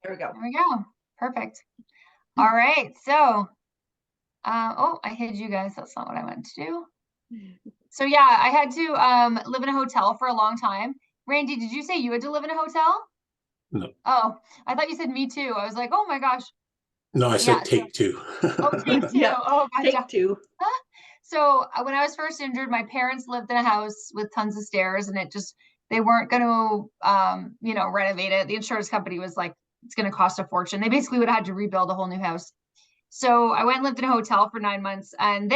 There we go. There we go. Perfect. All right. So, oh, I hid you guys. That's not what I meant to do. So yeah, I had to live in a hotel for a long time. Randy, did you say you had to live in a hotel? No, Oh, I thought you said me too. I was like, oh my gosh. no, I Yeah. said take two. Oh, take two. Yeah, Oh, gotcha. take two. So when I was first injured, my parents lived in a house with tons of stairs, and they weren't going to, renovate it. The insurance company was like, it's going to cost a fortune. They basically would have had to rebuild a whole new house. So I went and lived in a hotel for 9 months, and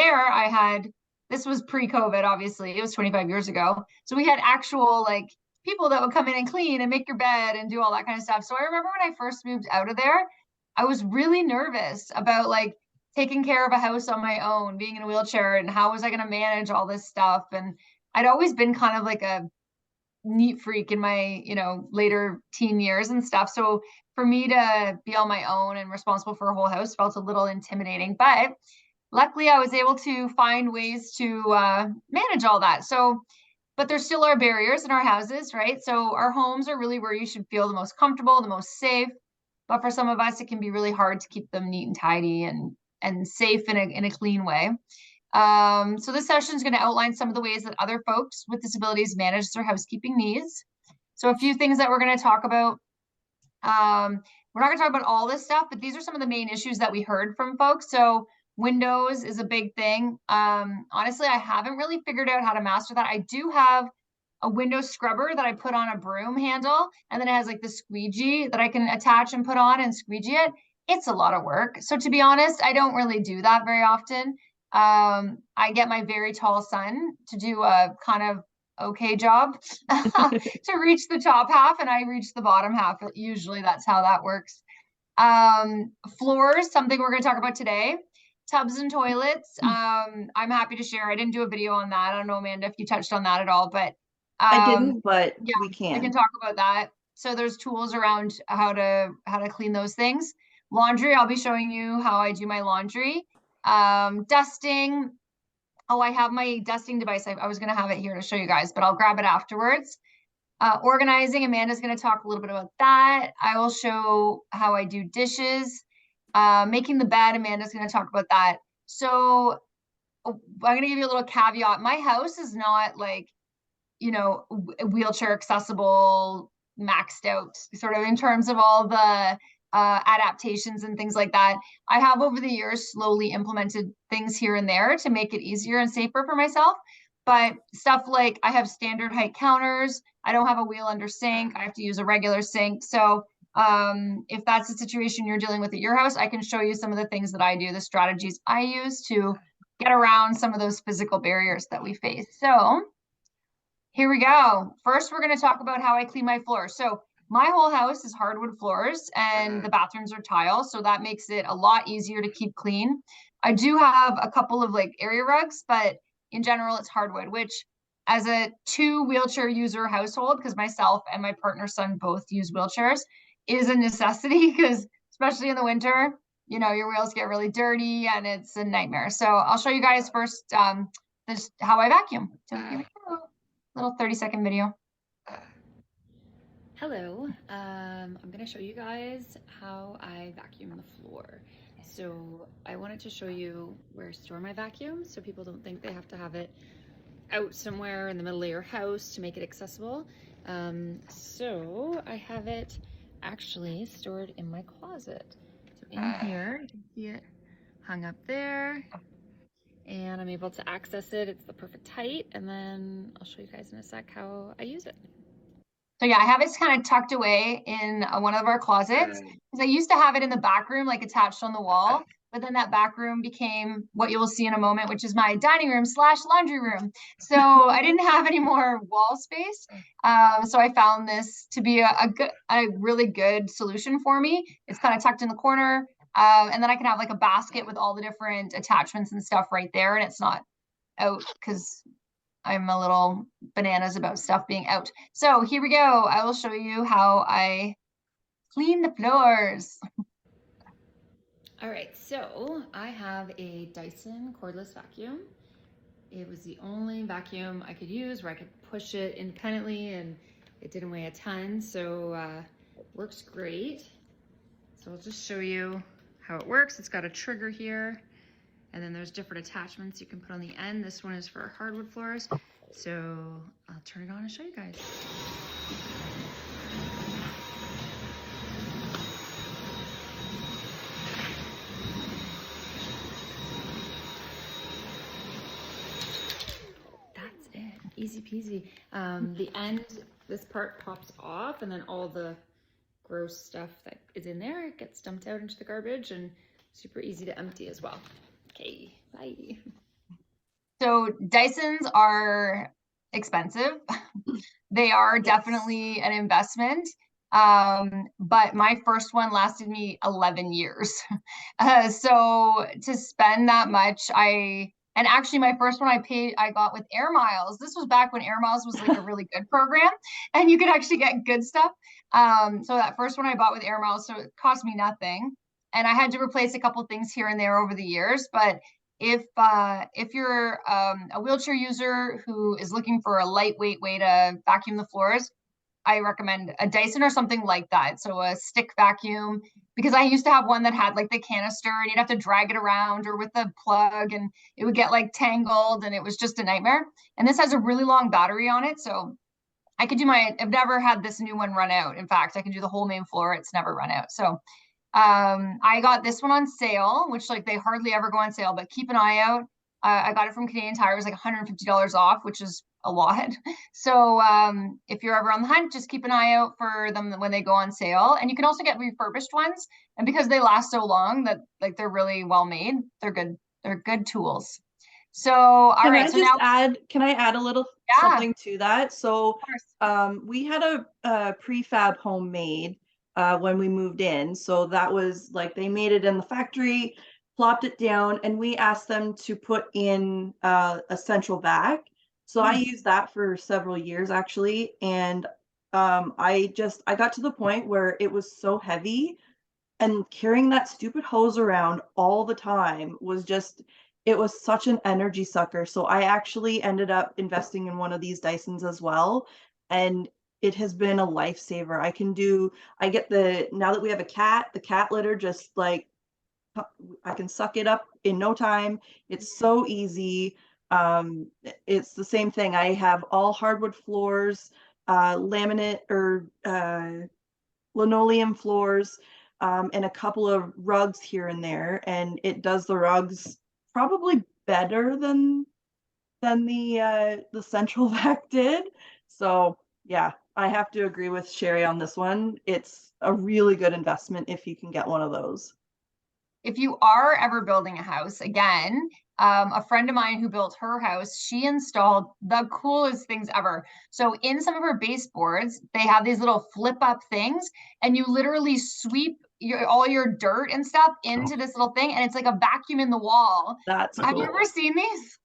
this was pre-COVID, obviously. It was 25 years ago. So we had actual like people that would come in and clean and make your bed and do all that kind of stuff. So I remember when I first moved out of there, I was really nervous about like taking care of a house on my own, being in a wheelchair, and how was I going to manage all this stuff. And I'd always been kind of like a neat freak in my, later teen years and stuff. So for me to be on my own and responsible for a whole house felt a little intimidating, but luckily I was able to find ways to manage all that. So, but there still are barriers in our houses, right? So our homes are really where you should feel the most comfortable, the most safe. But for some of us, it can be really hard to keep them neat and tidy and safe in a clean way. So this session is going to outline some of the ways that other folks with disabilities manage their housekeeping needs. So a few things that we're going to talk about. We're not going to talk about all this stuff, but these are some of the main issues that we heard from folks. So windows is a big thing. Honestly, I haven't really figured out how to master that. I do have a window scrubber that I put on a broom handle, and then it has like the squeegee that I can attach and put on and squeegee it. It's a lot of work. So to be honest, I don't really do that very often. I get my very tall son to do a kind of okay job to reach the top half, and I reach the bottom half. Usually that's how that works. Floors, something we're going to talk about today. Tubs and toilets. I'm happy to share. I didn't do a video on that. I don't know, Amanda, if you touched on that at all, but I didn't, but yeah, we I can can. talk about that. So there's tools around how to clean those things. Laundry, I'll be showing you how I do my laundry. Dusting. Oh, I have my dusting device. I was going to have it here to show you guys, but I'll grab it afterwards. Organizing, Amanda's going to talk a little bit about that. I will show how I do dishes. Making the bed, Amanda's going to talk about that. So I'm going to give you a little caveat. My house is not like, wheelchair accessible, maxed out, sort of in terms of all the adaptations and things like that. I have over the years slowly implemented things here and there to make it easier and safer for myself. But stuff like I have standard height counters. I don't have a wheel under sink. I have to use a regular sink. So if that's the situation you're dealing with at your house, I can show you some of the things that I do, the strategies I use to get around some of those physical barriers that we face. So here we go. First, we're going to talk about how I clean my floors. So my whole house is hardwood floors and the bathrooms are tile. So that makes it a lot easier to keep clean. I do have a couple of like area rugs, but in general, it's hardwood, which as a 2 wheelchair user household, because myself and my partner's son both use wheelchairs, is a necessity because especially in the winter, your wheels get really dirty and it's a nightmare. So I'll show you guys first this how I vacuum. So here we go. Little 30-second video. Hello, I'm going to show you guys how I vacuum the floor. So I wanted to show you where I store my vacuum so people don't think they have to have it out somewhere in the middle of your house to make it accessible. So I have it actually stored in my closet. So in here, you can see it hung up there and I'm able to access it. It's the perfect height, and then I'll show you guys in a sec how I use it. So yeah, I have it kind of tucked away in one of our closets because I used to have it in the back room, like attached on the wall. But then that back room became what you will see in a moment, which is my dining room / laundry room. So I didn't have any more wall space. So I found this to be a really good solution for me. It's kind of tucked in the corner. And then I can have like a basket with all the different attachments and stuff right there. And it's not out because I'm a little bananas about stuff being out. So here we go. I will show you how I clean the floors. All right, so I have a Dyson cordless vacuum. It was the only vacuum I could use where I could push it independently and it didn't weigh a ton, so it works great. So I'll just show you how it works. It's got a trigger here, and then there's different attachments you can put on the end. This one is for hardwood floors. So I'll turn it on and show you guys. That's it, easy peasy. The end, this part pops off, and then all the gross stuff that is in there, it gets dumped out into the garbage, and super easy to empty as well. Okay, bye. So Dysons are expensive. They are definitely an investment. But my first one lasted me 11 years. So to spend that much, and actually my first one I got with Air Miles. This was back when Air Miles was like a really good program and you could actually get good stuff. So that first one I bought with Air Miles, so it cost me nothing. And I had to replace a couple things here and there over the years, but if you're a wheelchair user who is looking for a lightweight way to vacuum the floors, I recommend a Dyson or something like that. So a stick vacuum, because I used to have one that had like the canister and you'd have to drag it around or with the plug and it would get like tangled and it was just a nightmare. And this has a really long battery on it. So I've never had this new one run out. In fact, I can do the whole main floor. It's never run out. So I got this one on sale, which like they hardly ever go on sale, but keep an eye out. I got it from Canadian Tire. It was like $150 off, which is a lot. So if you're ever on the hunt, just keep an eye out for them when they go on sale. And you can also get refurbished ones. And because they last so long that like they're really well made, they're good. They're good tools. So all right. So now can I add a little something to that? So we had a prefab home made when we moved in. So that was like they made it in the factory, plopped it down, and we asked them to put in a central vac. So I used that for several years actually, and I got to the point where it was so heavy, and carrying that stupid hose around all the time was it was such an energy sucker. So I actually ended up investing in one of these Dysons as well, and it has been a lifesaver. Now that we have a cat, the cat litter just like I can suck it up in no time. It's so easy. It's the same thing. I have all hardwood floors, laminate or linoleum floors, and a couple of rugs here and there, and it does the rugs probably better than the central vac did. So yeah, I have to agree with Sherry on this one. It's a really good investment if you can get one of those. If you are ever building a house again, a friend of mine who built her house, she installed the coolest things ever. So in some of her baseboards, they have these little flip up things, and you literally sweep all your dirt and stuff into this little thing, and it's like a vacuum in the wall. That's Have cool. you ever seen these?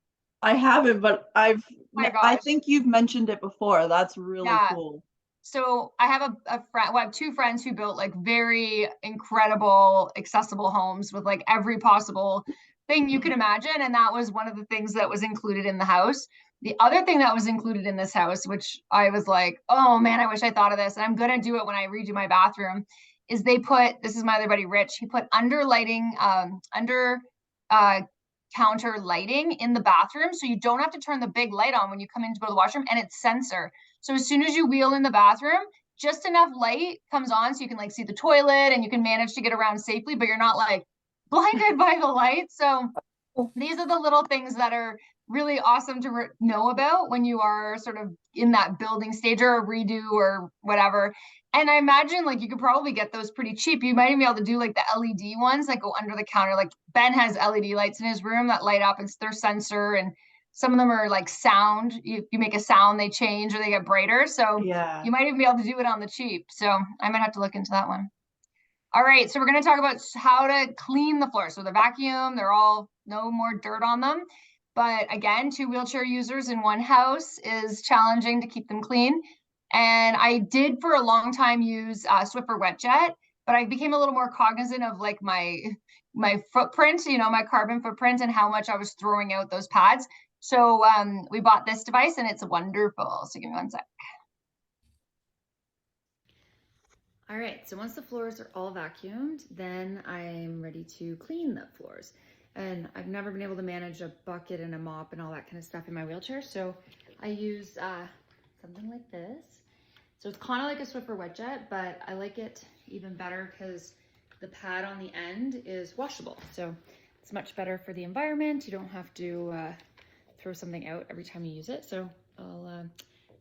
I haven't, but Oh my I gosh. think you've mentioned it before. That's really Yeah. cool. So I have a friend, well, I have two friends who built like very incredible, accessible homes with like every possible thing you can imagine. And that was one of the things that was included in the house. The other thing that was included in this house, which I was like, oh man, I wish I thought of this. And I'm going to do it when I redo my bathroom, is this is my other buddy, Rich, he put under uh, counter lighting in the bathroom. So you don't have to turn the big light on when you come in to go to the washroom, and it's sensor. So as soon as you wheel in the bathroom, just enough light comes on so you can like see the toilet and you can manage to get around safely, but you're not like blinded by the light. So these are the little things that are really awesome to know about when you are sort of in that building stage or a redo or whatever. And I imagine like you could probably get those pretty cheap. You might even be able to do like the LED ones that go under the counter. Like Ben has LED lights in his room that light up. It's their sensor, and some of them are like sound. You make a sound, they change or they get brighter. So Yeah. you might even be able to do it on the cheap. So I might have to look into that one. All right, so we're going to talk about how to clean the floor. So the vacuum, they're all no more dirt on them. But again, 2 wheelchair users in one house is challenging to keep them clean. And I did for a long time use Swiffer Wet Jet, but I became a little more cognizant of like my footprint, my carbon footprint and how much I was throwing out those pads. So we bought this device and it's wonderful. So give me one sec. All right, so once the floors are all vacuumed, then I'm ready to clean the floors. And I've never been able to manage a bucket and a mop and all that kind of stuff in my wheelchair, so I use something like this. So it's kind of like a Swiffer wet jet, but I like it even better because the pad on the end is washable. So it's much better for the environment. You don't have to throw something out every time you use it. So I'll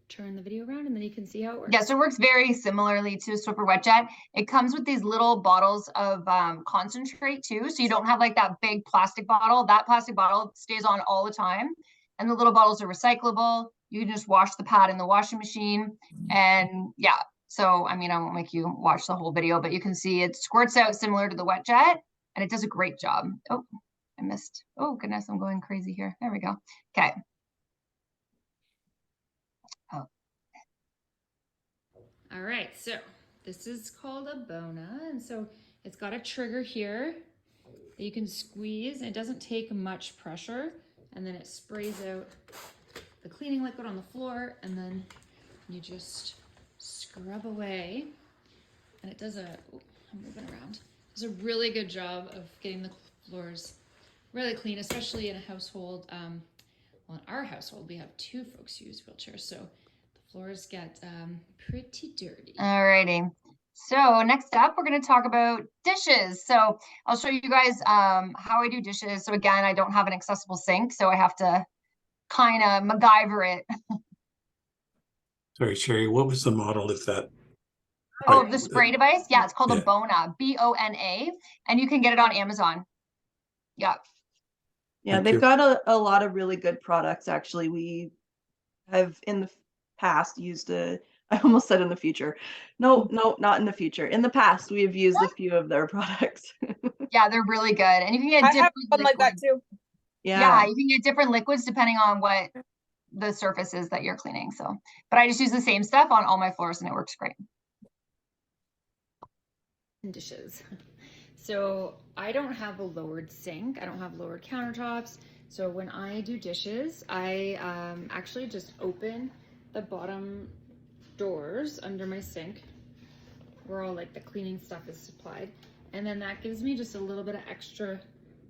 turn the video around and then you can see how it works. Yeah, so it works very similarly to a Swiffer wet jet. It comes with these little bottles of concentrate too. So you don't have like that big plastic bottle. That plastic bottle stays on all the time. And the little bottles are recyclable. You can just wash the pad in the washing machine. And yeah, so I mean, I won't make you watch the whole video, but you can see it squirts out similar to the wet jet and it does a great job. Oh, I missed. Oh goodness, I'm going crazy here. There we go. Okay. All right, so this is called a Bona, and so it's got a trigger here that you can squeeze. It doesn't take much pressure, and then it sprays out the cleaning liquid on the floor, and then you just scrub away. And it does I'm moving around. It does a really good job of getting the floors really clean, especially in a household. Well, in our household, we have 2 folks who use wheelchairs, so floors get pretty dirty. Alrighty. So next up, we're going to talk about dishes. So I'll show you guys how I do dishes. So again, I don't have an accessible sink, so I have to kind of MacGyver it. Sorry, Sherry, what was the model of that? Oh, the spray device? Yeah, it's called a Yeah. Bona, B-O-N-A, and you can get it on Amazon. Yeah. Yeah, Thank they've you. got a lot of really good products, actually. We have in the past used I almost said in the future. No, not in the future. In the past, we have used a few of their products. Yeah, they're really good. And you can get I different have one like that too. Yeah, you can get different liquids depending on what the surface is that you're cleaning. So, but I just use the same stuff on all my floors and it works great. Dishes. So I don't have a lowered sink. I don't have lowered countertops. So when I do dishes, I actually just open the bottom doors under my sink where all like the cleaning stuff is supplied. And then that gives me just a little bit of extra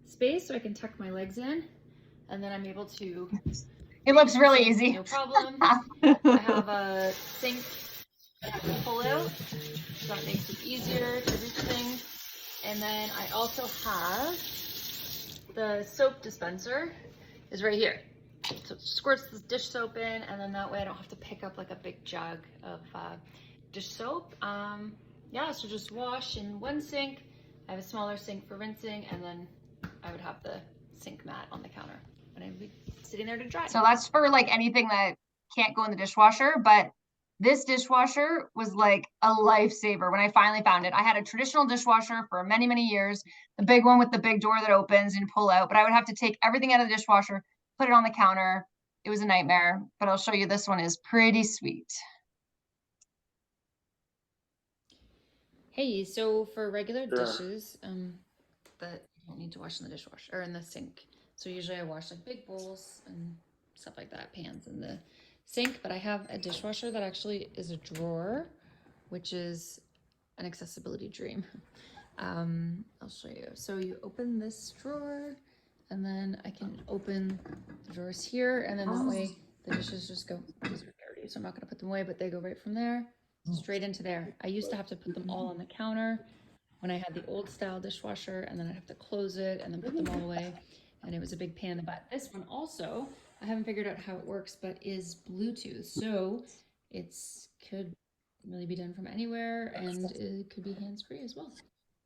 space so I can tuck my legs in. And then I'm able to... It looks really easy. No problem. I have a sink that I can pull out, so that makes it easier to do things. And then I also have the soap dispenser is right here. So it squirts the dish soap in, and then that way I don't have to pick up like a big jug of dish soap. Yeah, so just wash in one sink. I have a smaller sink for rinsing, and then I would have the sink mat on the counter, and I'd be sitting there to dry. So that's for like anything that can't go in the dishwasher, but this dishwasher was like a lifesaver when I finally found it. I had a traditional dishwasher for many, many years, the big one with the big door that opens and pull out, but I would have to take everything out of the dishwasher, put it on the counter. It was a nightmare, but I'll show you this one is pretty sweet. Hey, so for regular dishes, that you don't need to wash in the dishwasher or in the sink. So usually I wash like big bowls and stuff like that, pans in the sink, but I have a dishwasher that actually is a drawer, which is an accessibility dream. I'll show you. So you open this drawer and then I can open the drawers here, and then that way the dishes just go, these are dirty, so I'm not gonna put them away, but they go right from there straight into there. I used to have to put them all on the counter when I had the old style dishwasher, and then I'd have to close it and then put them all away, and it was a big pain in the butt. This one also, I haven't figured out how it works, but is Bluetooth, so it's could really be done from anywhere, and it could be hands-free as well.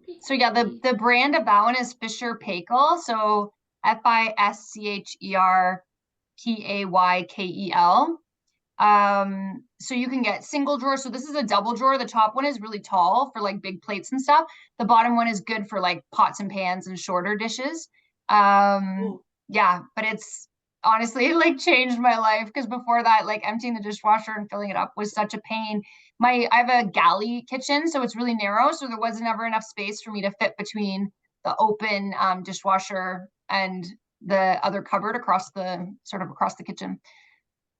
Okay. So yeah, the brand of that one is Fisher Paykel. So FISCHERPAYKEL. So you can get single drawer. So this is a double drawer. The top one is really tall for like big plates and stuff. The bottom one is good for like pots and pans and shorter dishes. Yeah, but it's honestly it like changed my life, because before that, like emptying the dishwasher and filling it up was such a pain. I have a galley kitchen, so it's really narrow, so there wasn't ever enough space for me to fit between the open dishwasher and the other cupboard across the kitchen.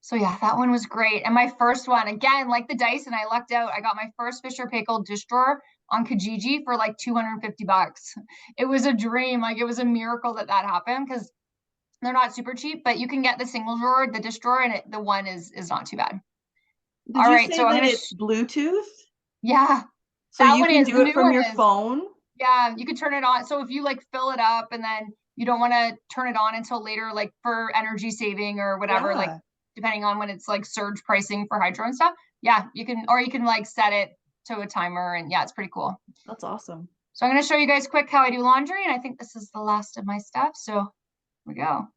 So yeah, that one was great. And my first one, again, like the Dyson, I lucked out. I got my first Fisher Paykel dish drawer on Kijiji for like $250. It was a dream. Like it was a miracle that happened because they're not super cheap, but you can get the single drawer, the dish drawer, and the one is not too bad. Did you say that it's Bluetooth? Yeah. So that you one can is. do The it new from one your is. phone? Yeah, you can turn it on. So if you like fill it up and then you don't want to turn it on until later, like for energy saving or whatever, like Yeah. depending on when it's like surge pricing for hydro and stuff. Yeah, you can, or you can like set it to a timer, and yeah, it's pretty cool. That's awesome. So I'm going to show you guys quick how I do laundry, and I think this is the last of my stuff. So here we go.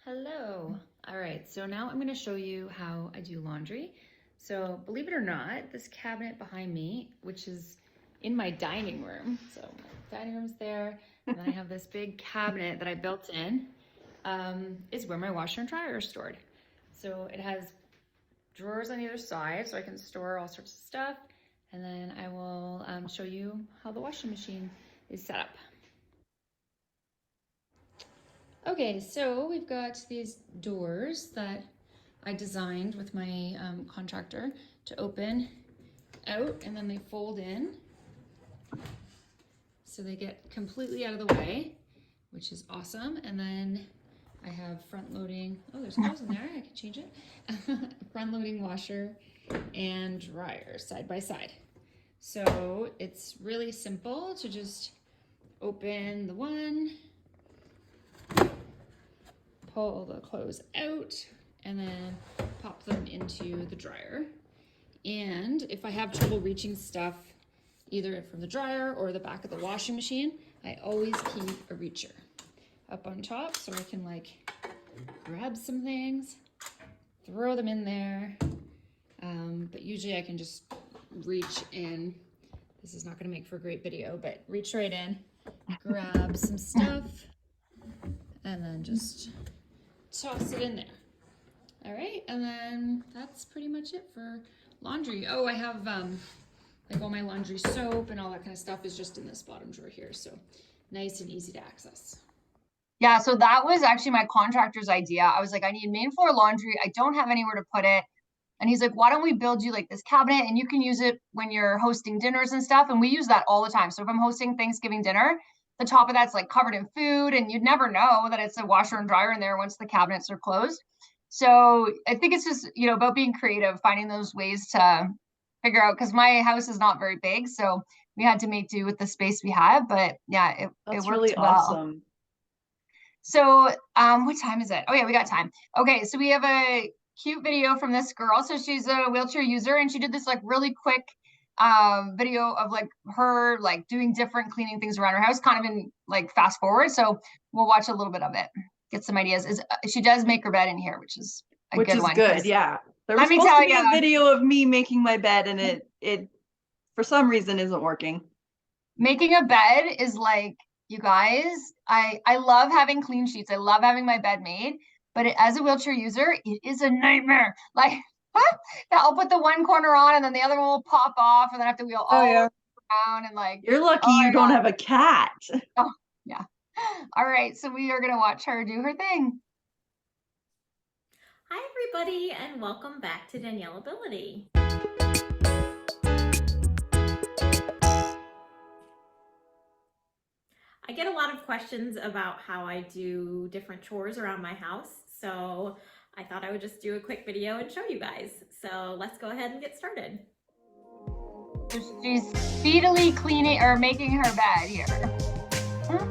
Hello. All right, so now I'm going to show you how I do laundry. So believe it or not, this cabinet behind me, which is in my dining room, so my dining room's there, and then I have this big cabinet that I built in, is where my washer and dryer are stored. So it has drawers on either side, so I can store all sorts of stuff, and then I will show you how the washing machine is set up. Okay, so we've got these doors that I designed with my contractor to open out, and then they fold in. So they get completely out of the way, which is awesome. And then I have front loading, oh, there's clothes in there, I can change it. Front loading washer and dryer side by side. So it's really simple to just open the one, pull the clothes out, and then pop them into the dryer. And if I have trouble reaching stuff either from the dryer or the back of the washing machine, I always keep a reacher up on top so I can like grab some things, throw them in there. But usually I can just reach in. This is not going to make for a great video, but reach right in, grab some stuff, and then just toss it in there. All right, and then that's pretty much it for laundry. Oh, I have like all my laundry soap and all that kind of stuff is just in this bottom drawer here, so nice and easy to access. Yeah, so that was actually my contractor's idea. I was like, I need main floor laundry. I don't have anywhere to put it. And he's like, why don't we build you like this cabinet, and you can use it when you're hosting dinners and stuff. And we use that all the time. So if I'm hosting Thanksgiving dinner, the top of that's like covered in food, and you'd never know that it's a washer and dryer in there once the cabinets are closed. So I think it's just, you know, about being creative, finding those ways to figure out, because my house is not very big. So we had to make do with the space we had, but yeah, it worked really well. awesome. So what time is it? Oh yeah, we got time. Okay, so we have a cute video from this girl. So she's a wheelchair user, and she did this like really quick video of like her like doing different cleaning things around her house, kind of in like fast forward. So we'll watch a little bit of it, get some ideas. She does make her bed in here, which is a good one. Good, yeah. There was supposed to be a video of me making my bed, and it for some reason isn't working. Making a bed is like, you guys, I love having clean sheets. I love having my bed made, but as a wheelchair user, it is a nightmare. Like, I'll put the one corner on and then the other one will pop off, and then I have to wheel all around, and like, you're lucky you don't have a cat. Oh, yeah. All right, so we are gonna watch her do her thing. Hi everybody, and welcome back to Danielle Ability. I get a lot of questions about how I do different chores around my house, so I thought I would just do a quick video and show you guys. So let's go ahead and get started. She's speedily cleaning or making her bed here. Huh?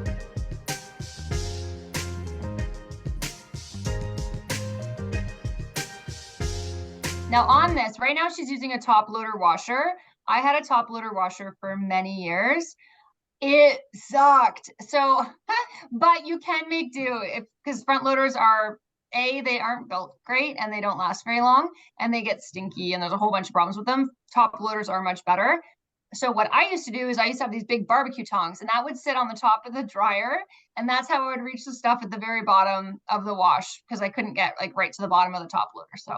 Now on this, right now she's using a top loader washer. I had a top loader washer for many years. It sucked. So, but you can make do, because front loaders are, they aren't built great and they don't last very long, and they get stinky, and there's a whole bunch of problems with them. Top loaders are much better. So what I used to do is I used to have these big barbecue tongs, and that would sit on the top of the dryer, and that's how I would reach the stuff at the very bottom of the wash, because I couldn't get like right to the bottom of the top loader. So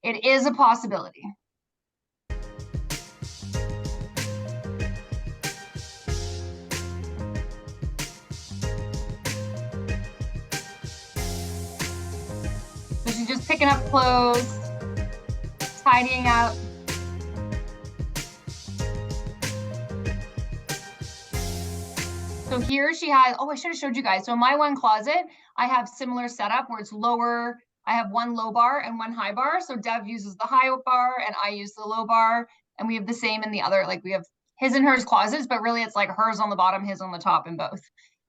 it is a possibility. picking up clothes, tidying up. So here she has, oh, I should have showed you guys. So in my one closet, I have similar setup where it's lower. I have one low bar and one high bar. So Dev uses the high bar and I use the low bar. And we have the same in the other, like we have his and hers closets, but really it's like hers on the bottom, his on the top in both.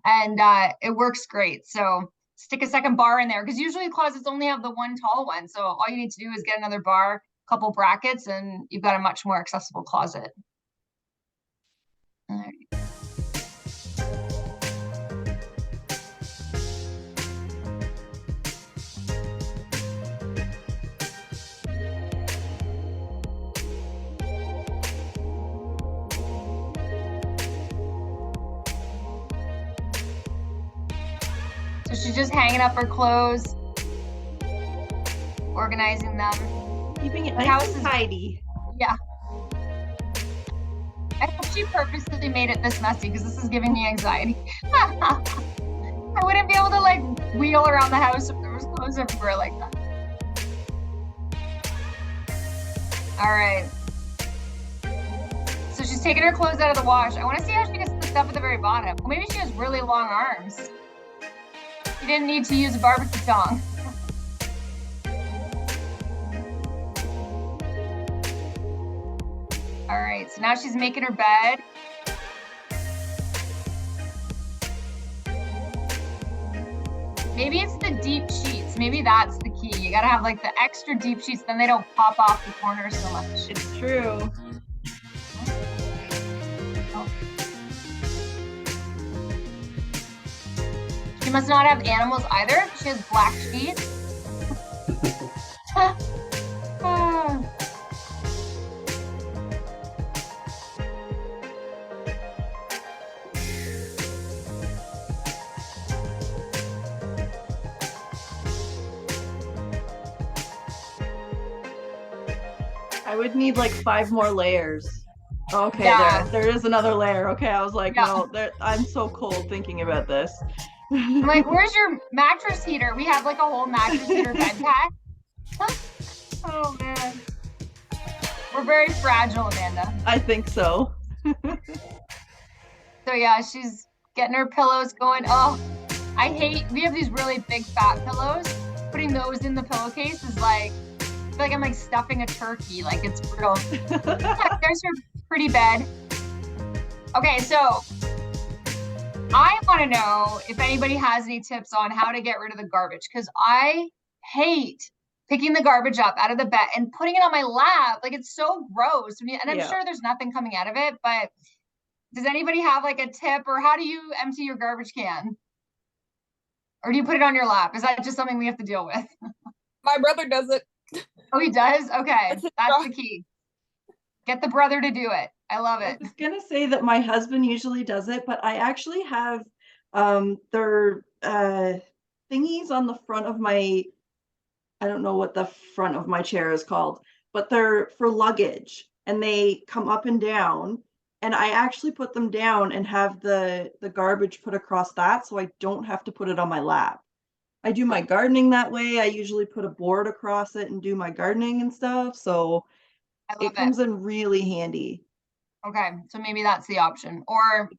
And it works great. So stick a second bar in there because usually closets only have the one tall one. So all you need to do is get another bar, couple brackets, and you've got a much more accessible closet. All right. So she's just hanging up her clothes, organizing them. Keeping it The nice house and is- tidy. Yeah. I hope she purposely made it this messy because this is giving me anxiety. I wouldn't be able to like wheel around the house if there was clothes everywhere like that. All right. So she's taking her clothes out of the wash. I want to see how she gets the stuff at the very bottom. Well, maybe she has really long arms. She didn't need to use a barbecue tong. All right, so now she's making her bed. Maybe it's the deep sheets. Maybe that's the key. You gotta have like the extra deep sheets, then they don't pop off the corners so much. It's true. She must not have animals either. She has black sheets. I would need like 5 more layers. Okay, Yeah. there is another layer. Okay, I was like, Yeah. no, I'm so cold thinking about this. I'm like, where's your mattress heater? We have like a whole mattress heater bed pack. Oh man. We're very fragile, Amanda. I think so. So yeah, she's getting her pillows going. Oh, we have these really big fat pillows. Putting those in the pillowcase is like, I feel like I'm like stuffing a turkey. Like it's brutal. There's her pretty bed. Okay, so I want to know if anybody has any tips on how to get rid of the garbage because I hate picking the garbage up out of the bed and putting it on my lap. Like it's so gross. And I'm sure there's nothing coming out of it, but does anybody have like a tip or how do you empty your garbage can? Or do you put it on your lap? Is that just something we have to deal with? My brother does it. Oh, he does? Okay, That's his that's job. the key. Get the brother to do it. I love I it. was gonna say that my husband usually does it, but I actually have their thingies on the front of my, I don't know what the front of my chair is called, but they're for luggage and they come up and down. And I actually put them down and have the garbage put across that so I don't have to put it on my lap. I do my gardening that way. I usually put a board across it and do my gardening and stuff. So I love it comes in really handy. Okay, so maybe that's the option. Or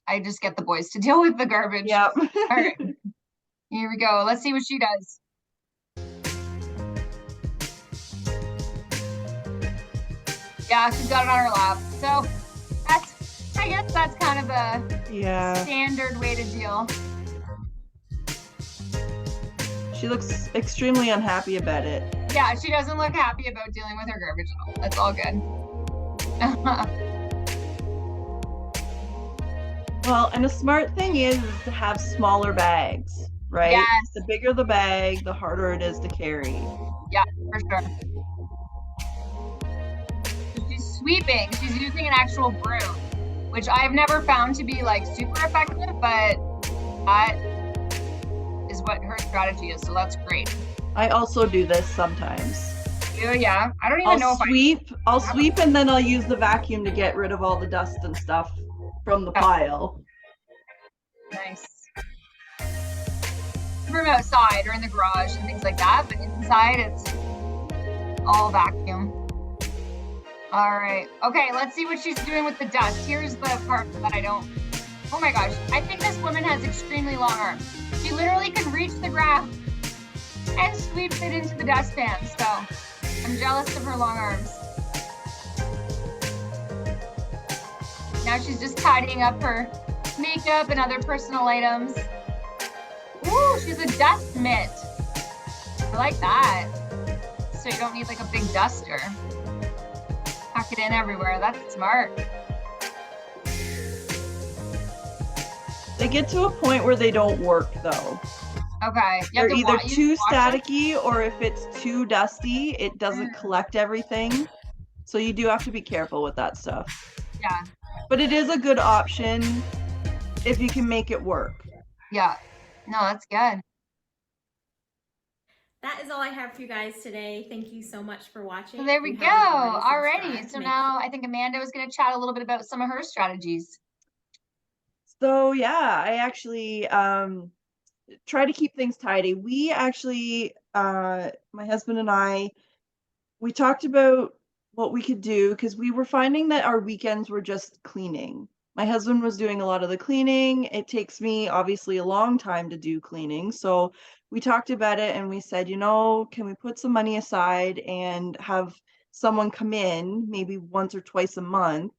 I just get the boys to deal with the garbage. Yep. All right, here we go. Let's see what she does. Yeah, she's got it on her lap. So I guess that's kind of the Yeah. standard way to deal. She looks extremely unhappy about it. Yeah, she doesn't look happy about dealing with her garbage at all. That's all good. Well, and a smart thing is to have smaller bags, right? Yes. The bigger the bag, the harder it is to carry. For sure. So she's sweeping. She's using an actual broom, which I've never found to be like super effective, but that is what her strategy is. So that's great. I also do this sometimes. Yeah. I don't even know if I'll sweep and then I'll use the vacuum to get rid of all the dust and stuff from the pile. Nice. from outside or in the garage and things like that, but inside it's all vacuum. All right. Okay, let's see what she's doing with the dust. Here's the part that I don't. Oh my gosh. I think this woman has extremely long arms. She literally can reach the grass and sweeps it into the dustpan. So I'm jealous of her long arms. Now she's just tidying up her makeup and other personal items. Ooh, she's a dust mitt. I like that. So you don't need like a big duster. Pack it in everywhere. That's smart. They get to a point where they don't work though. Okay. They're either too staticky or if it's too dusty, it doesn't collect everything. So you do have to be careful with that stuff. Yeah. But it is a good option if you can make it work. Yeah. No, that's good. That is all I have for you guys today. Thank you so much for watching. So there we go. Alrighty. So now I think Amanda was going to chat a little bit about some of her strategies. So yeah, I actually try to keep things tidy. We actually, my husband and I, we talked about what we could do because we were finding that our weekends were just cleaning. My husband was doing a lot of the cleaning. It takes me obviously a long time to do cleaning. So we talked about it and we said, you know, can we put some money aside and have someone come in maybe once or twice a month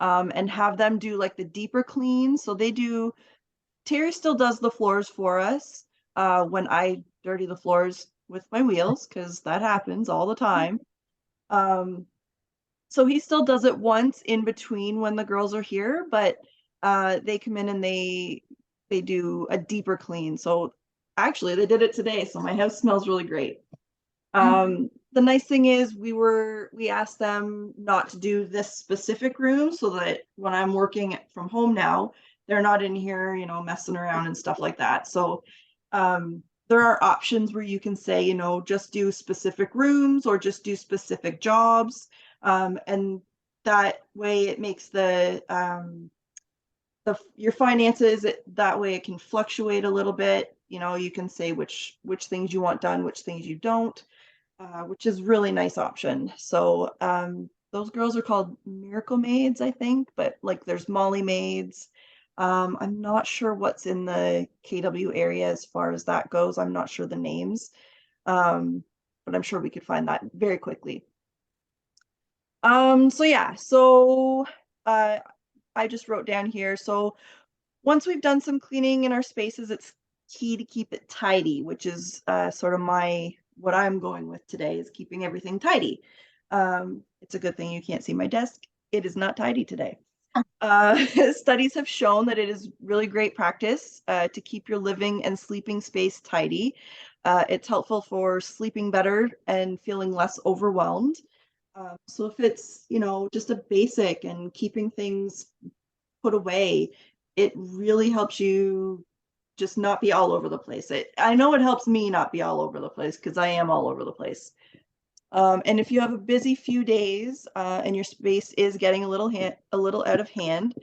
and have them do like the deeper clean. So they do, Terry still does the floors for us when I dirty the floors with my wheels because that happens all the time. So he still does it once in between when the girls are here, but they come in and they do a deeper clean. So actually they did it today, so my house smells really great. The nice thing is we asked them not to do this specific room so that when I'm working from home now, they're not in here, you know, messing around and stuff like that. So there are options where you can say, you know, just do specific rooms or just do specific jobs. And that way it makes your finances that way it can fluctuate a little bit. You know, you can say which things you want done, which things you don't, which is really nice option. So those girls are called Miracle Maids, I think, but like there's Molly Maids. I'm not sure what's in the KW area as far as that goes. I'm not sure the names, but I'm sure we could find that very quickly. So yeah, so I just wrote down here. So once we've done some cleaning in our spaces, it's key to keep it tidy, which is sort of what I'm going with today is keeping everything tidy. It's a good thing you can't see my desk. It is not tidy today. Studies have shown that it is really great practice to keep your living and sleeping space tidy. It's helpful for sleeping better and feeling less overwhelmed. So if it's, you know, just a basic and keeping things put away, it really helps you just not be all over the place. I know it helps me not be all over the place because I am all over the place. And if you have a busy few days and your space is getting a little out of hand,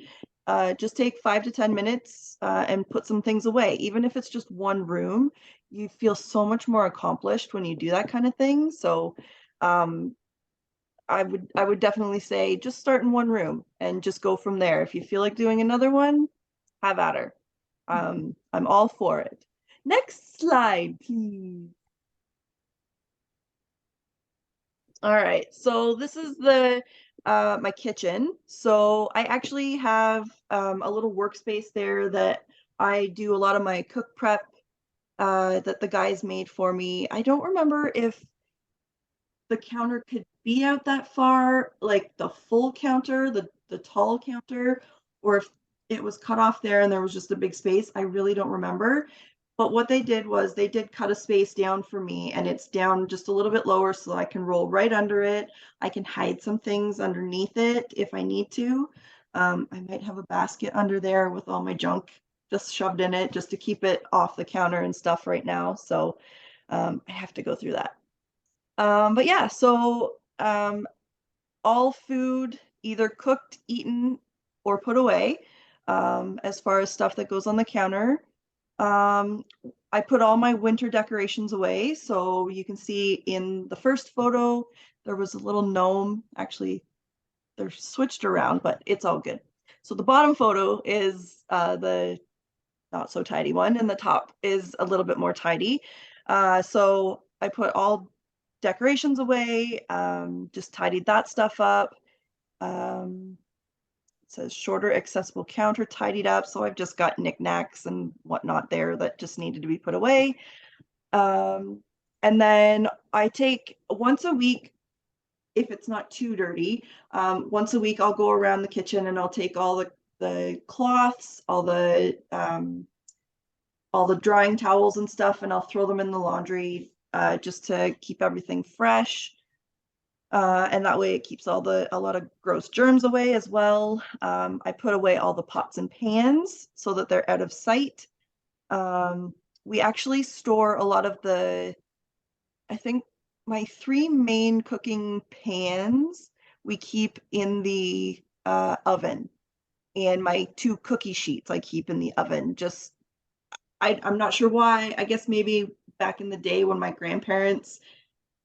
just take 5 to 10 minutes and put some things away. Even if it's just one room, you feel so much more accomplished when you do that kind of thing. So I would definitely say just start in one room and just go from there. If you feel like doing another one, have at her. I'm all for it. Next slide, please. All right, so this is my kitchen. So I actually have a little workspace there that I do a lot of my cook prep that the guys made for me. I don't remember if the counter could be out that far, like the full counter, the tall counter, or if it was cut off there and there was just a big space. I really don't remember. But what they did was they did cut a space down for me and it's down just a little bit lower so I can roll right under it. I can hide some things underneath it if I need to. I might have a basket under there with all my junk just shoved in it just to keep it off the counter and stuff right now. So I have to go through that. But yeah, so all food either cooked, eaten, or put away as far as stuff that goes on the counter. I put all my winter decorations away. So you can see in the first photo, there was a little gnome. Actually, they're switched around, but it's all good. So the bottom photo is the not so tidy one, and the top is a little bit more tidy. So I put all decorations away, just tidied that stuff up. It says shorter accessible counter tidied up. So I've just got knickknacks and whatnot there that just needed to be put away. And then I take once a week, if it's not too dirty, once a week I'll go around the kitchen and I'll take all the cloths, all the drying towels and stuff, and I'll throw them in the laundry just to keep everything fresh. And that way it keeps a lot of gross germs away as well. I put away all the pots and pans so that they're out of sight. We actually store a lot of I think my 3 main cooking pans we keep in the oven, and my 2 cookie sheets I keep in the oven. Just I'm not sure why. I guess maybe back in the day when my grandparents,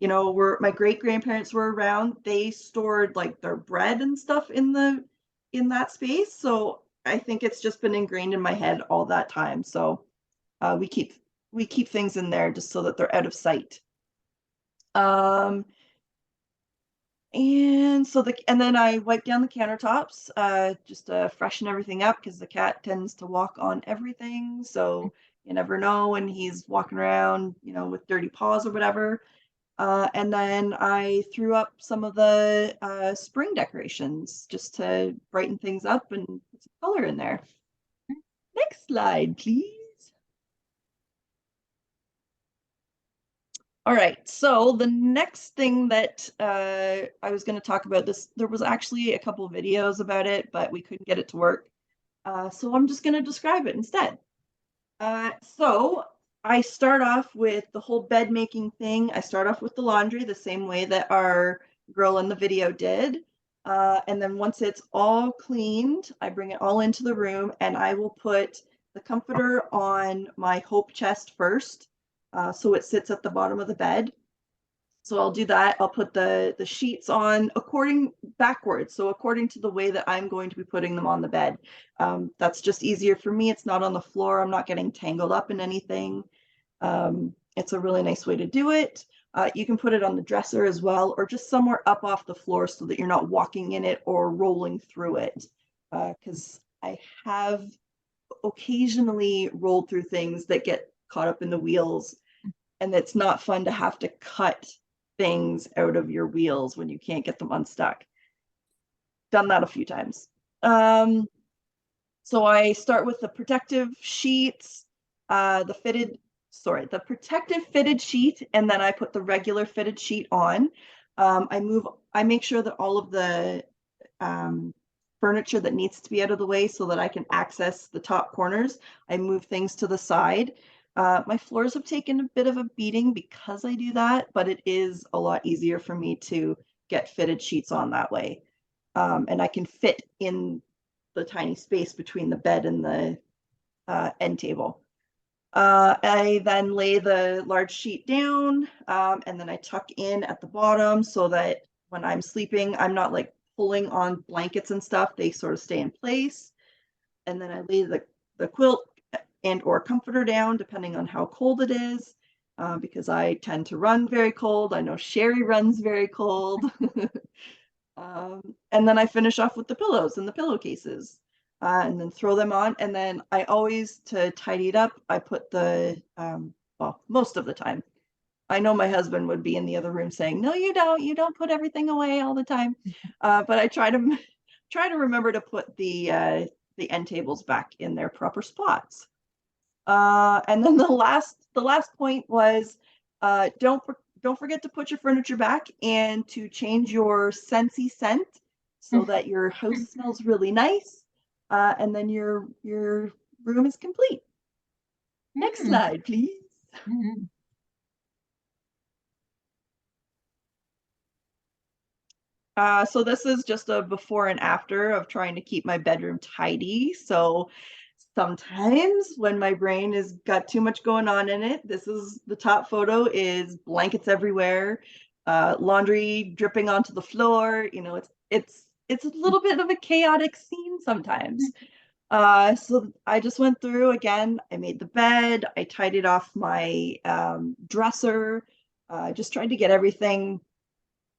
my great grandparents were around, they stored like their bread and stuff in that space. So I think it's just been ingrained in my head all that time. So we keep things in there just so that they're out of sight. And then I wipe down the countertops just to freshen everything up, because the cat tends to walk on everything. So you never know when he's walking around, with dirty paws or whatever. And then I threw up some of the spring decorations just to brighten things up and put some color in there. Next slide, please. All right, so the next thing that I was going to talk about, there was actually a couple videos about it, but we couldn't get it to work. So I'm just going to describe it instead. So I start off with the whole bed making thing. I start off with the laundry the same way that our girl in the video did. And then once it's all cleaned, I bring it all into the room, and I will put the comforter on my hope chest first. So it sits at the bottom of the bed. So I'll do that. I'll put the sheets on backwards. So according to the way that I'm going to be putting them on the bed. That's just easier for me. It's not on the floor. I'm not getting tangled up in anything. It's a really nice way to do it. You can put it on the dresser as well, or just somewhere up off the floor so that you're not walking in it or rolling through it. Because I have occasionally rolled through things that get caught up in the wheels, and it's not fun to have to cut things out of your wheels when you can't get them unstuck. Done that a few times. So I start with the protective sheets, the protective fitted sheet, and then I put the regular fitted sheet on. I make sure that all of the furniture that needs to be out of the way so that I can access the top corners, I move things to the side. My floors have taken a bit of a beating because I do that, but it is a lot easier for me to get fitted sheets on that way. And I can fit in the tiny space between the bed and the end table. I then lay the large sheet down, and then I tuck in at the bottom so that when I'm sleeping, I'm not like pulling on blankets and stuff. They sort of stay in place. And then I lay the quilt and or comforter down depending on how cold it is, because I tend to run very cold. I know Sherry runs very cold. And then I finish off with the pillows and the pillowcases, and then throw them on. And then I always, to tidy it up, I put well, most of the time. I know my husband would be in the other room saying, "No, you don't put everything away all the time." But I try to remember to put the end tables back in their proper spots. And then the last point was, don't forget to put your furniture back and to change your Scentsy scent so that your house smells really nice. And then your room is complete. Next slide, please. So this is just a before and after of trying to keep my bedroom tidy. So sometimes when my brain has got too much going on in it. This is the top photo is blankets everywhere, laundry dripping onto the floor. You know, it's a little bit of a chaotic scene sometimes. So I just went through again. I made the bed. I tidied off my dresser. Just tried to get everything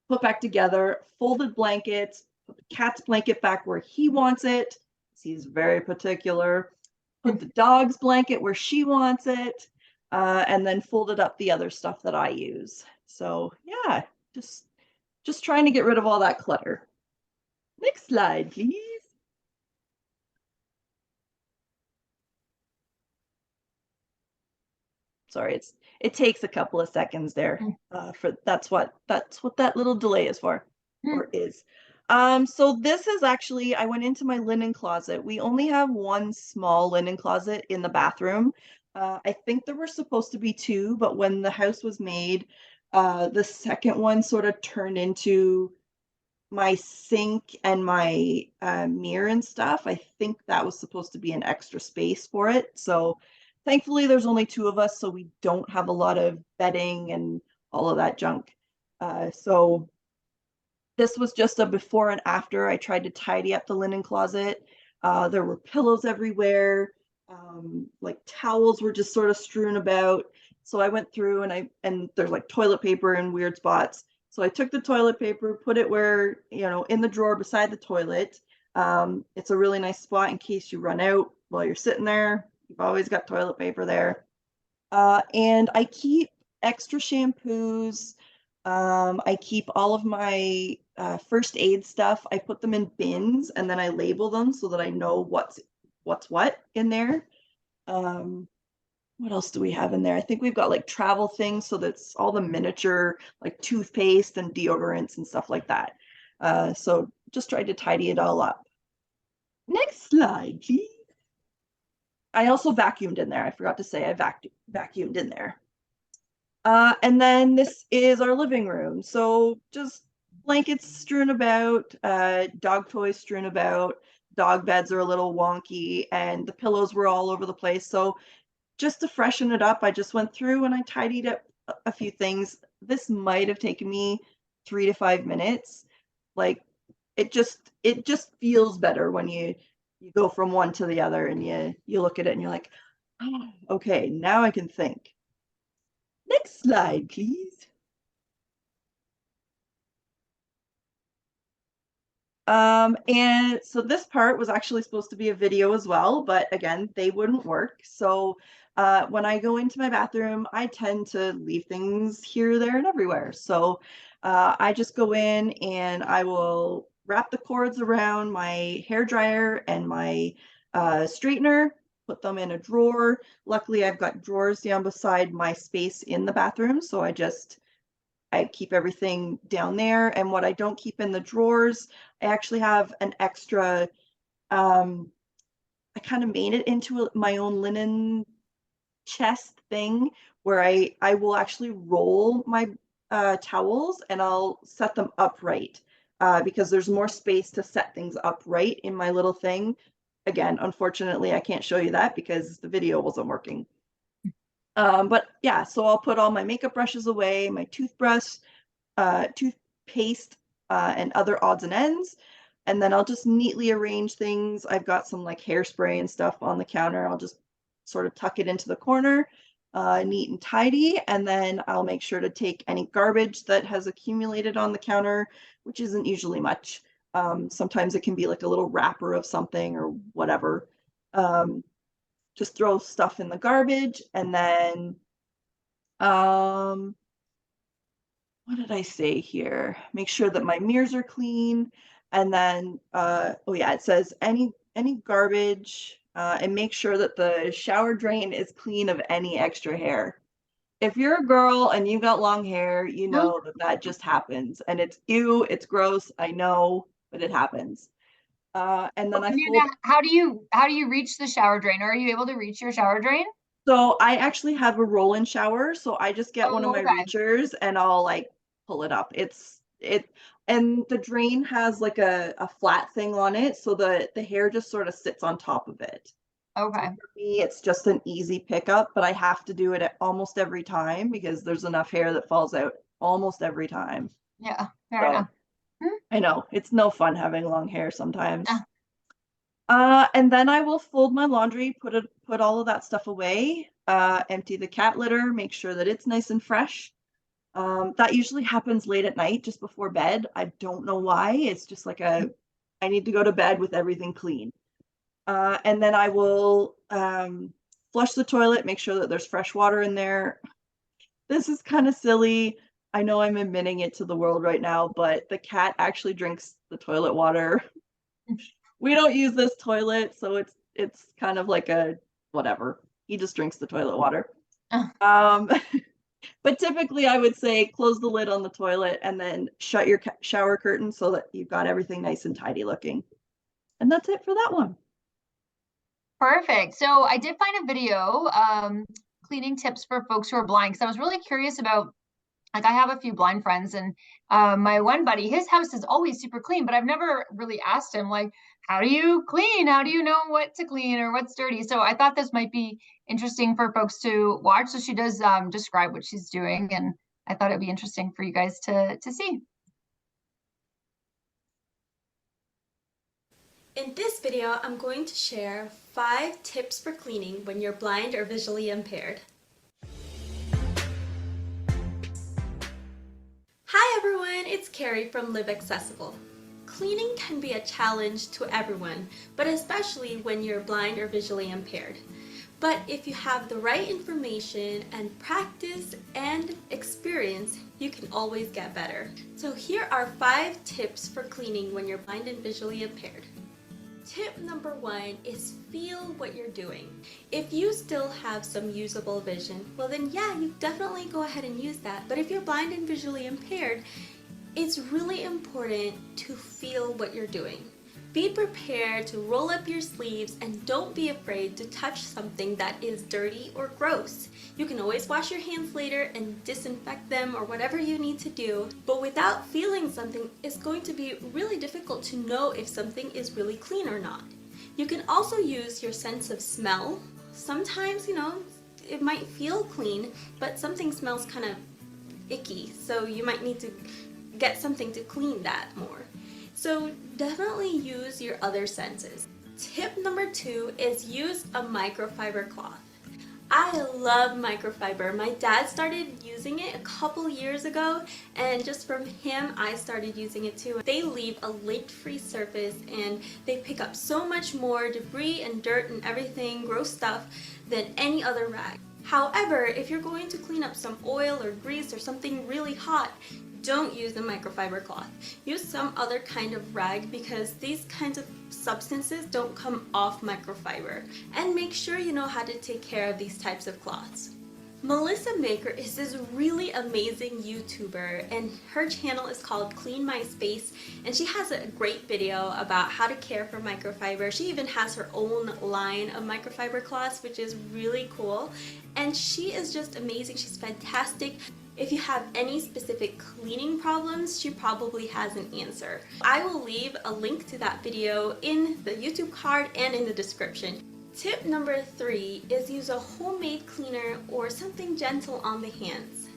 put back together. Folded blankets. Put the cat's blanket back where he wants it. He's very particular. Put the dog's blanket where she wants it, and then folded up the other stuff that I use. So yeah, just trying to get rid of all that clutter. Next slide, please. Sorry, it takes a couple of seconds there. For that's what that little delay is for, or is. So this is actually, I went into my linen closet. We only have one small linen closet in the bathroom. I think there were supposed to be two, but when the house was made, the second one sort of turned into my sink and my mirror and stuff. I think that was supposed to be an extra space for it. So thankfully there's only two of us, so we don't have a lot of bedding and all of that junk. So this was just a before and after. I tried to tidy up the linen closet. There were pillows everywhere. Like towels were just sort of strewn about. So I went through and there's like toilet paper in weird spots. So I took the toilet paper, put it where, in the drawer beside the toilet. It's a really nice spot in case you run out while you're sitting there. You've always got toilet paper there. And I keep extra shampoos. I keep all of my first aid stuff. I put them in bins and then I label them so that I know what's what in there. What else do we have in there? I think we've got like travel things, so that's all the miniature like toothpaste and deodorants and stuff like that. So just tried to tidy it all up. Next slide, please. I also vacuumed in there. I forgot to say I vacuumed in there. And then this is our living room. So just blankets strewn about, dog toys strewn about, dog beds are a little wonky, and the pillows were all over the place. So just to freshen it up, I just went through and I tidied up a few things. This might have taken me 3 to 5 minutes. Like it just feels better when you go from one to the other and you look at it and you're like, oh, okay, now I can think. Next slide, please. And so this part was actually supposed to be a video as well, but again, they wouldn't work. So when I go into my bathroom, I tend to leave things here, there, and everywhere. So I just go in and I will wrap the cords around my hair dryer and my straightener, put them in a drawer. Luckily, I've got drawers down beside my space in the bathroom, so I keep everything down there. And what I don't keep in the drawers, I actually have an extra, I kind of made it into my own linen chest thing where I will actually roll my towels and I'll set them upright because there's more space to set things upright in my little thing. Again, unfortunately, I can't show you that because the video wasn't working. But yeah, so I'll put all my makeup brushes away, my toothbrush, toothpaste, and other odds and ends. And then I'll just neatly arrange things. I've got some like hairspray and stuff on the counter. I'll just sort of tuck it into the corner, neat and tidy. And then I'll make sure to take any garbage that has accumulated on the counter, which isn't usually much. Sometimes it can be like a little wrapper of something or whatever. Just throw stuff in the garbage and then what did I say here? Make sure that my mirrors are clean. And then oh yeah, it says any garbage and make sure that the shower drain is clean of any extra hair. If you're a girl and you got long hair, you know that just happens. And it's ew, it's gross, I know, but it happens. And then how do you reach the shower drain? Are you able to reach your shower drain? So I actually have a roll-in shower, so I just get one of my reachers and I'll like pull it up. And the drain has like a flat thing on it, so the hair just sort of sits on top of it. Okay. For me, it's just an easy pickup, but I have to do it almost every time because there's enough hair that falls out almost every time. Yeah, fair So enough. I know it's no fun having long hair sometimes. Yeah. And then I will fold my laundry, put all of that stuff away, empty the cat litter, make sure that it's nice and fresh. That usually happens late at night, just before bed. I don't know why. It's just like I need to go to bed with everything clean. And then I will flush the toilet, make sure that there's fresh water in there. This is kind of silly. I know I'm admitting it to the world right now, but the cat actually drinks the toilet water. We don't use this toilet, so it's kind of like a whatever. He just drinks the toilet water. Um, but typically I would say close the lid on the toilet and then shut your shower curtain so that you've got everything nice and tidy looking. And that's it for that one. Perfect. So I did find a video, cleaning tips for folks who are blind, because I was really curious about, like, I have a few blind friends, and my one buddy, his house is always super clean, but I've never really asked him, like, how do you clean? How do you know what to clean or what's dirty? So I thought this might be interesting for folks to watch. So she does describe what she's doing, and I thought it'd be interesting for you guys to see. In this video, I'm going to share 5 tips for cleaning when you're blind or visually impaired. Hi everyone, it's Carrie from Live Accessible. Cleaning can be a challenge to everyone, but especially when you're blind or visually impaired. But if you have the right information and practice and experience, you can always get better. So here are 5 tips for cleaning when you're blind and visually impaired. Tip number 1 is feel what you're doing. If you still have some usable vision, well then yeah, you definitely go ahead and use that. But if you're blind and visually impaired, it's really important to feel what you're doing. Be prepared to roll up your sleeves and don't be afraid to touch something that is dirty or gross. You can always wash your hands later and disinfect them or whatever you need to do, but without feeling something, it's going to be really difficult to know if something is really clean or not. You can also use your sense of smell. Sometimes, it might feel clean, but something smells kind of icky, so you might need to get something to clean that more. So definitely use your other senses. Tip number 2 is use a microfiber cloth. I love microfiber. My dad started using it a couple years ago, and just from him I started using it too. They leave a lint-free surface and they pick up so much more debris and dirt and everything, gross stuff, than any other rag. However, if you're going to clean up some oil or grease or something really hot, don't use the microfiber cloth. Use some other kind of rag because these kinds of substances don't come off microfiber. And make sure you know how to take care of these types of cloths. Melissa Maker is this really amazing YouTuber, and her channel is called Clean My Space, and she has a great video about how to care for microfiber. She even has her own line of microfiber cloths, which is really cool, and she is just amazing. She's fantastic. If you have any specific cleaning problems, she probably has an answer. I will leave a link to that video in the YouTube card and in the description. Tip number 3 is use a homemade cleaner or something gentle on the hands.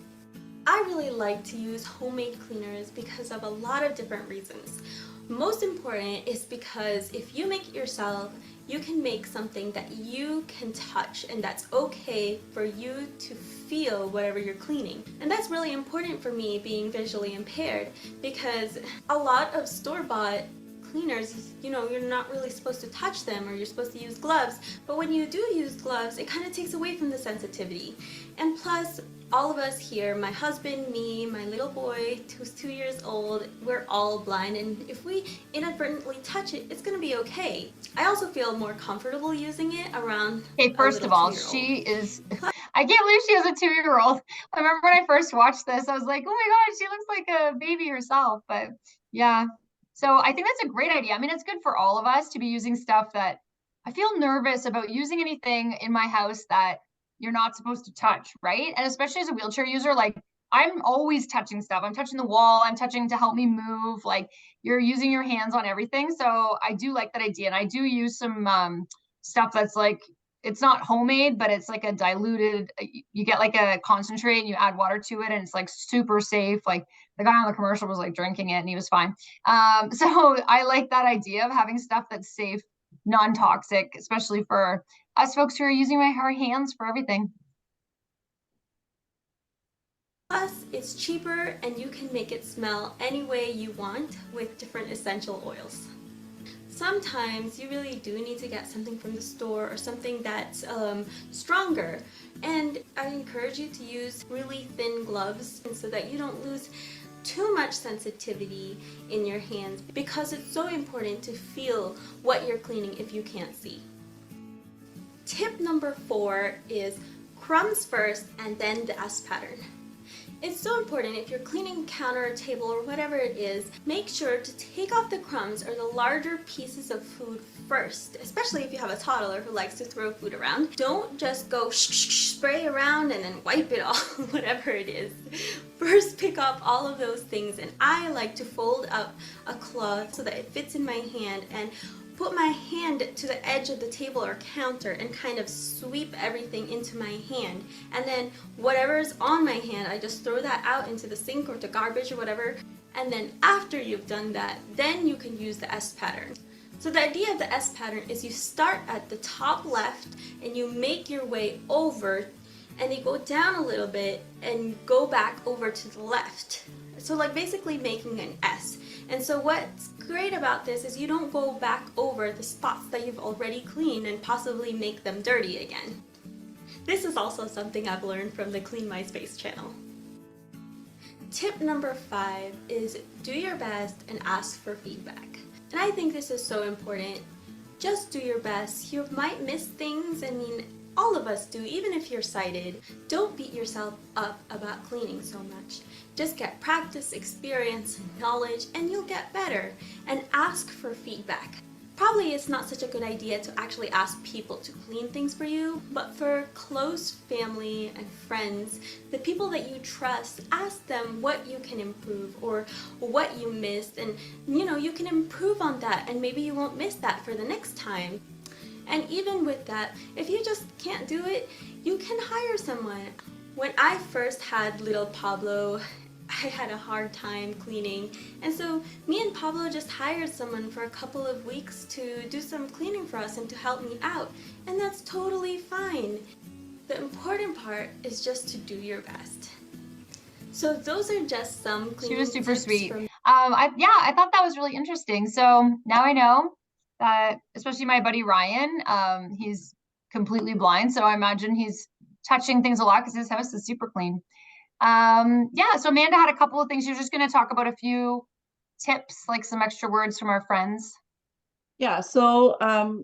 I really like to use homemade cleaners because of a lot of different reasons. Most important is because if you make it yourself, you can make something that you can touch and that's okay for you to feel whatever you're cleaning. And that's really important for me being visually impaired, because a lot of store-bought cleaners, you're not really supposed to touch them, or you're supposed to use gloves, but when you do use gloves, it kind of takes away from the sensitivity. And plus, all of us here, my husband, me, my little boy who's 2 years old, we're all blind, and if we inadvertently touch it, it's gonna be okay. I also feel more comfortable using it around Okay, first of all, she is, I can't believe she has a 2-year-old. I remember when I first watched this, I was like, oh my God, she looks like a baby herself, but yeah. So I think that's a great idea. I mean, it's good for all of us to be using stuff that I feel nervous about using anything in my house that you're not supposed to touch, right? And especially as a wheelchair user, like I'm always touching stuff. I'm touching the wall, I'm touching to help me move. Like you're using your hands on everything. So I do like that idea. And I do use some stuff that's like, it's not homemade, but it's like a diluted, you get like a concentrate and you add water to it and it's like super safe. Like the guy on the commercial was like drinking it and he was fine. So I like that idea of having stuff that's safe, non-toxic, especially for us folks who are using our hands for everything. Plus, it's cheaper and you can make it smell any way you want with different essential oils. Sometimes you really do need to get something from the store or something that's stronger, and I encourage you to use really thin gloves so that you don't lose too much sensitivity in your hands, because it's so important to feel what you're cleaning if you can't see. Tip number 4 is crumbs first and then the S pattern. It's so important if you're cleaning counter or table or whatever it is, make sure to take off the crumbs or the larger pieces of food first, especially if you have a toddler who likes to throw food around. Don't just go spray around and then wipe it off, whatever it is. First pick up all of those things, and I like to fold up a cloth so that it fits in my hand and put my hand to the edge of the table or counter and kind of sweep everything into my hand, and then whatever's on my hand, I just throw that out into the sink or the garbage or whatever. And then after you've done that, then you can use the S pattern. So the idea of the S pattern is you start at the top left and you make your way over, and you go down a little bit and go back over to the left. So like basically making an S. And so what's great about this is you don't go back over the spots that you've already cleaned and possibly make them dirty again. This is also something I've learned from the Clean My Space channel. Tip number 5 is do your best and ask for feedback. And I think this is so important. Just do your best. You might miss things. I mean, all of us do, even if you're sighted. Don't beat yourself up about cleaning so much. Just get practice, experience, knowledge, and you'll get better. And ask for feedback. Probably it's not such a good idea to actually ask people to clean things for you, but for close family and friends, the people that you trust, ask them what you can improve or what you missed, and you can improve on that, and maybe you won't miss that for the next time. And even with that, if you just can't do it, you can hire someone. When I first had little Pablo, I had a hard time cleaning, and so me and Pablo just hired someone for a couple of weeks to do some cleaning for us and to help me out, and that's totally fine. The important part is just to do your best. So those are just some cleaning She was super tips sweet. from I thought that was really interesting. So now I know that, especially my buddy Ryan, he's completely blind, so I imagine he's touching things a lot because his house is super clean. So Amanda had a couple of things. She was just going to talk about a few tips, like some extra words from our friends. Yeah, so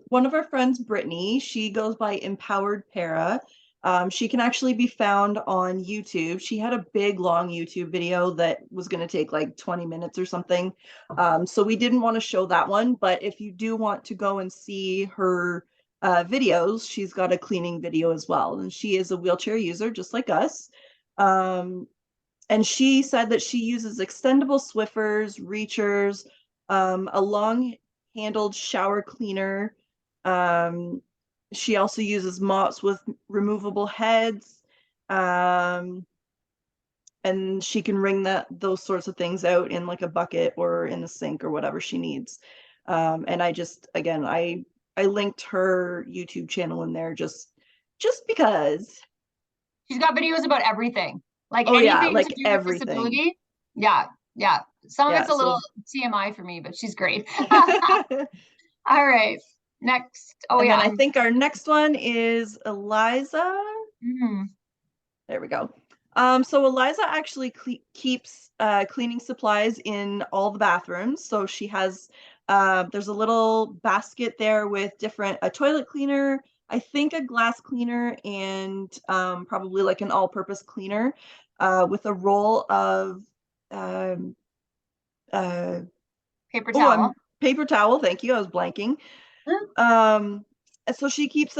one of our friends, Brittany, she goes by Empowered Para. She can actually be found on YouTube. She had a big, long YouTube video that was going to take like 20 minutes or something. So we didn't want to show that one, but if you do want to go and see her videos, she's got a cleaning video as well. And she is a wheelchair user, just like us. And she said that she uses extendable Swiffers, reachers, a long-handled shower cleaner. She also uses mops with removable heads. And she can wring those sorts of things out in like a bucket or in the sink or whatever she needs. And I linked her YouTube channel in there just because. She's got videos about everything. Like anything to do with disability. Yeah. Some of it's a little TMI for me, but she's great. All right. Next. Then I think our next one is Eliza. There we go. So Eliza actually keeps cleaning supplies in all the bathrooms. So she has, there's a little basket there with a toilet cleaner, I think a glass cleaner, and probably like an all-purpose cleaner with a roll of paper towel. Paper towel. Thank you. I was blanking. So she keeps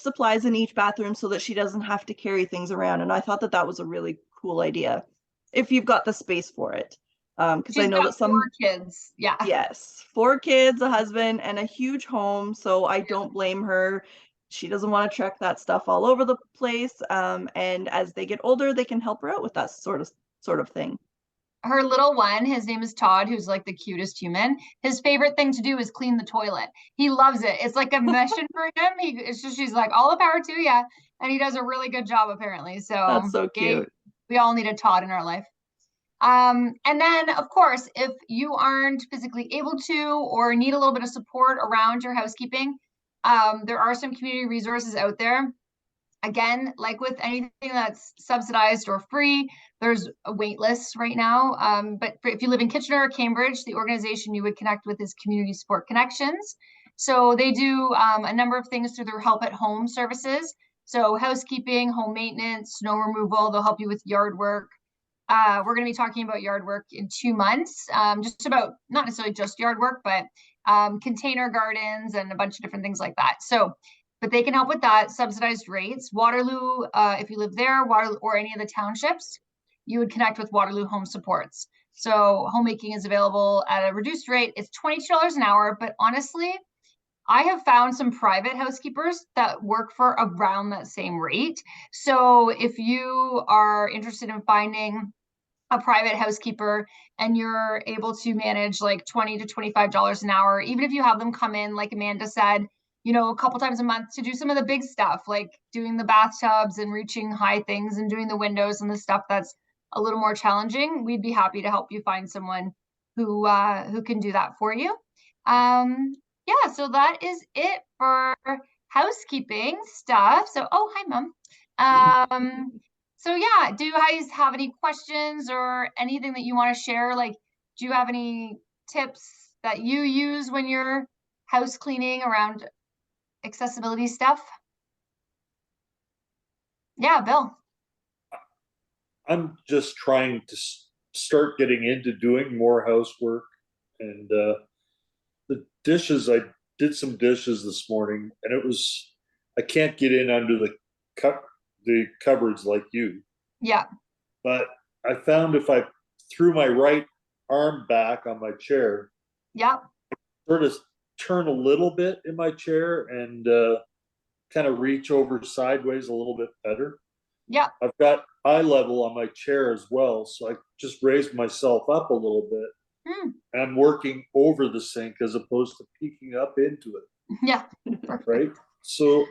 supplies in each bathroom so that she doesn't have to carry things around. And I thought that was a really cool idea if you've got the space for it. Because I She's know got that some 4 kids. Yeah. yes, 4 kids, a husband, and a huge home. So I don't blame her. She doesn't want to check that stuff all over the place. And as they get older, they can help her out with that sort of thing. Her little one, his name is Todd, who's like the cutest human. His favorite thing to do is clean the toilet. He loves it. It's like a mission for him. It's just, she's like, all the power to you. And he does a really good job, apparently. So That's so yay, cute. we all need a Todd in our life. And then, of course, if you aren't physically able to or need a little bit of support around your housekeeping, there are some community resources out there. Again, like with anything that's subsidized or free, there's a wait list right now. But if you live in Kitchener or Cambridge, the organization you would connect with is Community Support Connections. So they do a number of things through their help at home services. So housekeeping, home maintenance, snow removal, they'll help you with yard work. We're going to be talking about yard work in 2 months, just about, not necessarily just yard work, but container gardens and a bunch of different things like that. So, but they can help with that, subsidized rates. Waterloo, if you live there, Waterloo or any of the townships, you would connect with Waterloo Home Supports. So homemaking is available at a reduced rate. It's $22 an hour, but honestly, I have found some private housekeepers that work for around that same rate. So if you are interested in finding a private housekeeper and you're able to manage like $20 to $25 an hour, even if you have them come in, like Amanda said, you know, a couple times a month to do some of the big stuff, like doing the bathtubs and reaching high things and doing the windows and the stuff that's a little more challenging, we'd be happy to help you find someone who can do that for you. Yeah, so that is it for housekeeping stuff. So, oh, hi, Mom. So yeah, do you guys have any questions or anything that you want to share? Like, do you have any tips that you use when you're house cleaning around accessibility stuff? Yeah, Bill. I'm just trying to start getting into doing more housework, and the dishes. I did some dishes this morning, and I can't get in under the cupboards like you. Yeah. But I found if I threw my right arm back on my chair, Yeah. sort of turn a little bit in my chair and kind of reach over sideways a little bit better. Yeah. I've got eye level on my chair as well, so I just raised myself up a little bit. And I'm working over the sink as opposed to peeking up into it. Yeah. Right. So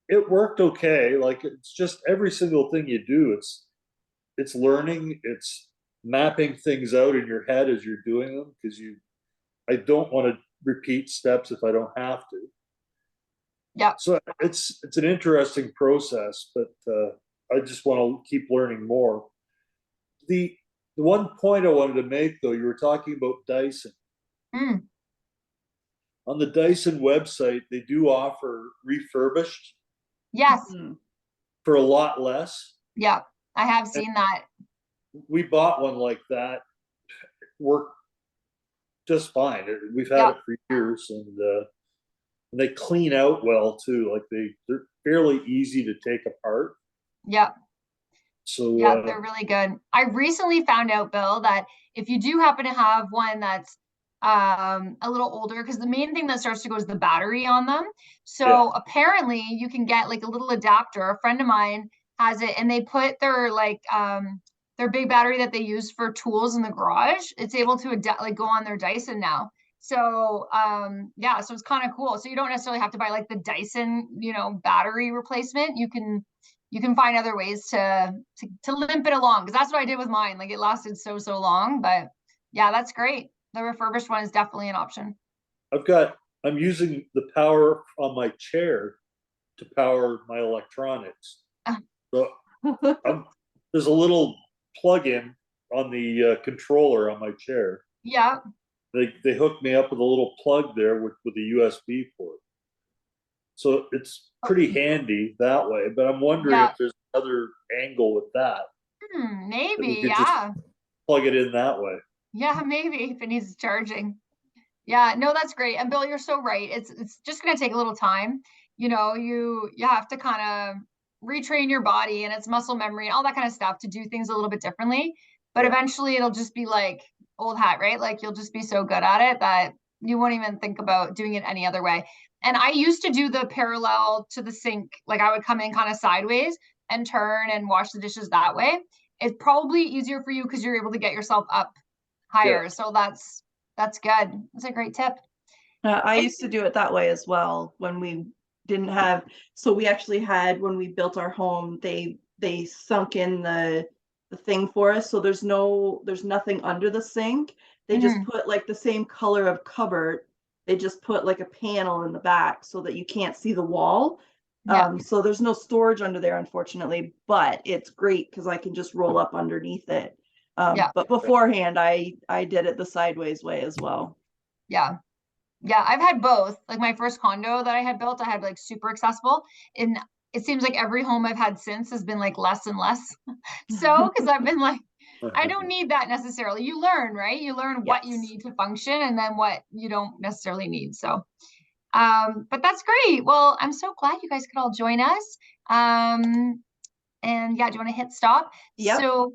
it worked okay. Like, it's just every single thing you do, it's learning, it's mapping things out in your head as you're doing them, because I don't want to repeat steps if I don't have to. Yeah. So it's an interesting process, but I just want to keep learning more. The one point I wanted to make, though, you were talking about Dyson. On the Dyson website, they do offer refurbished. Yes. For a lot less. Yeah, I have seen that. We bought one like that. Worked just fine. We've had it for years, and they clean out well too. Like they're fairly easy to take apart. Yeah. So yeah, they're really good. I recently found out, Bill, that if you do happen to have one that's a little older, because the main thing that starts to go is the battery on them. So apparently you can get like a little adapter. A friend of mine has it, and they put their big battery that they use for tools in the garage. It's able to like go on their Dyson now. So yeah, so it's kind of cool. So you don't necessarily have to buy like the Dyson, battery replacement. You can find other ways to limp it along, because that's what I did with mine. Like, it lasted so long, but yeah, that's great. The refurbished one is definitely an option. I'm using the power on my chair to power my electronics. So there's a little plug-in on the controller on my chair. Yeah. They hooked me up with a little plug there with a USB port. So it's pretty handy that way, but I'm wondering if there's another angle with that. Maybe, yeah. Plug it in that way. Yeah, maybe if it needs charging. Yeah, no, that's great. And Bill, you're so right. It's just going to take a little time. You have to kind of retrain your body and its muscle memory and all that kind of stuff to do things a little bit differently. but Yeah. eventually it'll just be like old hat, right? Like you'll just be so good at it that you won't even think about doing it any other way. And I used to do the parallel to the sink. Like I would come in kind of sideways and turn and wash the dishes that way. It's probably easier for you because you're able to get yourself up higher. Yeah. So that's good. That's a great tip. I used to do it that way as well when we didn't have, so we actually had, when we built our home, they sunk in the thing for us. So there's nothing under the sink. They just put like the same color of cupboard. They just put like a panel in the back so that you can't see the wall. Yeah. So there's no storage under there, unfortunately, but it's great because I can just roll up underneath it. Yeah. But beforehand, I did it the sideways way as well. Yeah. Yeah, I've had both. Like my first condo that I had built, I had like super accessible. And it seems like every home I've had since has been like less and less. So, because I've been like, I don't need that necessarily. You learn, right? You learn what you Yes. need to function and then what you don't necessarily need. So, but that's great. Well, I'm so glad you guys could all join us. And yeah, do you want to hit stop? Yep. So,